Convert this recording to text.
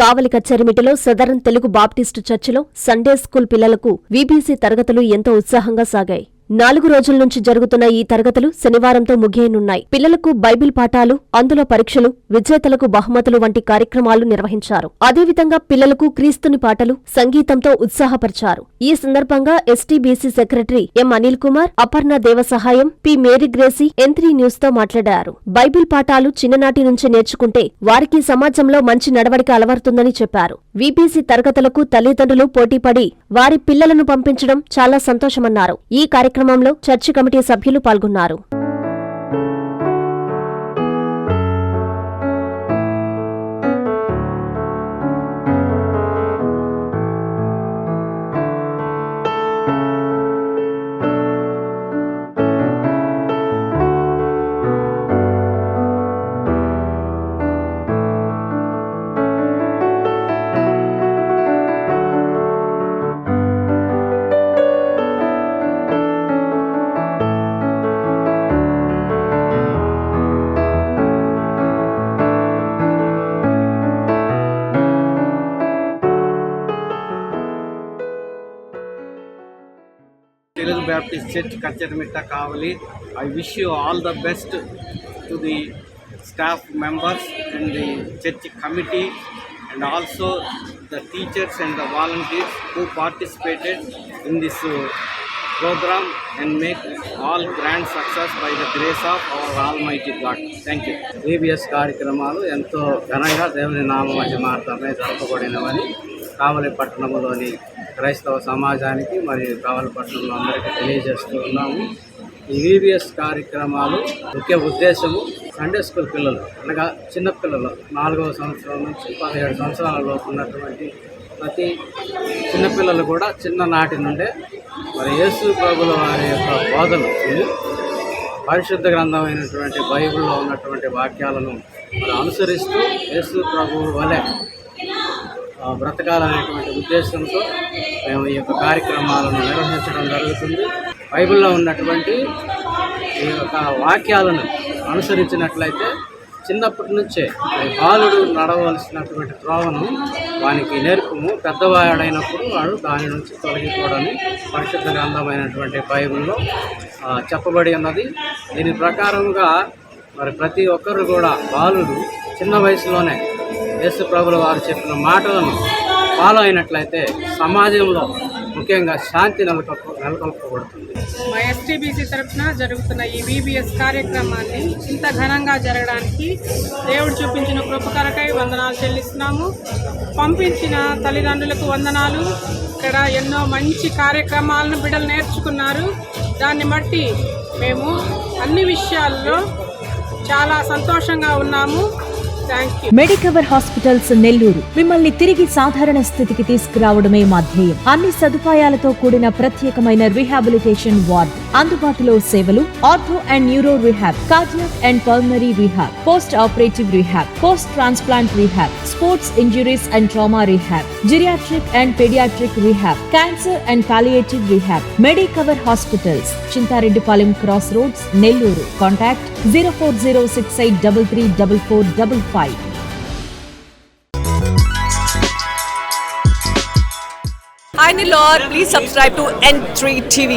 కావలి కచ్చేరిమిటిలో southern Telugu Baptist చర్చిలో Sunday school పిల్లలకు VBC తరగతులు ఎంతో ఉత్సాహంగా సాగాయి. 4 రోజుల నుంచి జరుగుతున్న ఈ తరగతులు శనివారంతో ముగియనున్నాయి. పిల్లలకు బైబిల్ పాఠాలు, అందులో పరీక్షలు, విజేతలకు బహుమతులు వంటి కార్యక్రమాలు నిర్వహించారు. అదేవిధంగా పిల్లలకు క్రీస్తుని పాటలు, సంగీతంతో ఉత్సాహపరిచారు. ఈ సందర్భంగా STBC secretary M Anil Kumar, Aparna Devasahayam, P Mary Gracie N3 news తో మాట్లాడారు. బైబిల్ పాఠాలు చిన్ననాటి నుంచి నేర్చుకుంటే వారికి సమాజంలో మంచి నడవడిక అలవడుతుందని చెప్పారు. వీబీసీ తరగతులకు తల్లిదండ్రులు పోటీపడి వారి పిల్లలను పంపించడం చాలా సంతోషమన్నారు. ఈ కార్యక్రమంలో చర్చి కమిటీ సభ్యులు పాల్గొన్నారు. Telugu Baptist Church, Kacharmitta, Kavali. I wish you all the best to the staff members and the church committee and also the teachers and the volunteers who participated in this program and make all grand success by the grace of our Almighty God. Thank you. VBS కార్యక్రమాలు ఎంతో ఘనంగా దేవుని నామమహిమార్థమే జరపబడినవని కావలి పట్టణంలోని క్రైస్తవ సమాజానికి మరియు కావలి పట్టణంలో అందరికీ తెలియజేస్తూ ఉన్నాము. ఈ VBS కార్యక్రమాలు ముఖ్య ఉద్దేశము సండే స్కూల్ పిల్లలు అనగా చిన్నపిల్లలు 4వ సంవత్సరం నుంచి 17 సంవత్సరాల లోపు ఉన్నటువంటి ప్రతి చిన్నపిల్లలు కూడా చిన్ననాటి నుండే మరి యేసు ప్రభుల వారి యొక్క బోధలు పరిశుద్ధ గ్రంథమైనటువంటి బైబిల్లో ఉన్నటువంటి వాక్యాలను మరి అనుసరిస్తూ యేసు ప్రభువు వలె బ్రతకాలనేటువంటి ఉద్దేశంతో మేము ఈ యొక్క కార్యక్రమాలను నిర్వహించడం జరుగుతుంది. బైబిల్లో ఉన్నటువంటి ఈ యొక్క వాక్యాలను అనుసరించినట్లయితే చిన్నప్పటి నుంచే బాలుడు నడవలసినటువంటి త్రోవను వానికి నేర్పుము, పెద్దవాడైనప్పుడు వాడు దాని నుంచి తొలగిపోవడని పరిశుద్ధ గ్రంథమైనటువంటి బైబిల్లో చెప్పబడి ఉన్నది. దీని ప్రకారముగా మరి ప్రతి ఒక్కరు కూడా బాలుడు చిన్న వయసులోనే యేసు ప్రభుల వారు చెప్పిన మాటలను ఫాలో అయినట్లయితే సమాజంలో ముఖ్యంగా శాంతి నెలకొల్పబడుతుంది. మా ఎస్టీబీసీ తరఫున జరుగుతున్న ఈ VBS కార్యక్రమాన్ని ఇంత ఘనంగా జరగడానికి దేవుడు చూపించిన కృపకరకై వందనాలు చెల్లిస్తున్నాము. పంపించిన తల్లిదండ్రులకు వందనాలు. ఇక్కడ ఎన్నో మంచి కార్యక్రమాలను బిడ్డలు నేర్చుకున్నారు. దాన్ని బట్టి మేము అన్ని విషయాల్లో చాలా సంతోషంగా ఉన్నాము. మెడికవర్ హాస్పిటల్స్ నెల్లూరు మిమ్మల్ని తిరిగి సాధారణ స్థితికి తీసుకురావడమే మా ధ్యేయం. అన్ని సదుపాయాలతో కూడిన ప్రత్యేకమైన రీహాబిలిటేషన్ వార్డ్, అందుబాటులో సేవలు ortho and neuro rehab, cardiac and pulmonary rehab, post operative rehab, post transplant rehab, sports injuries and trauma rehab, geriatric and paediatric rehab, cancer and palliative rehab. Medicover hospitals, Chintareddypalem cross roads, Nellore. Contact 0406833445. Hi Nilor, please subscribe to N3 TV.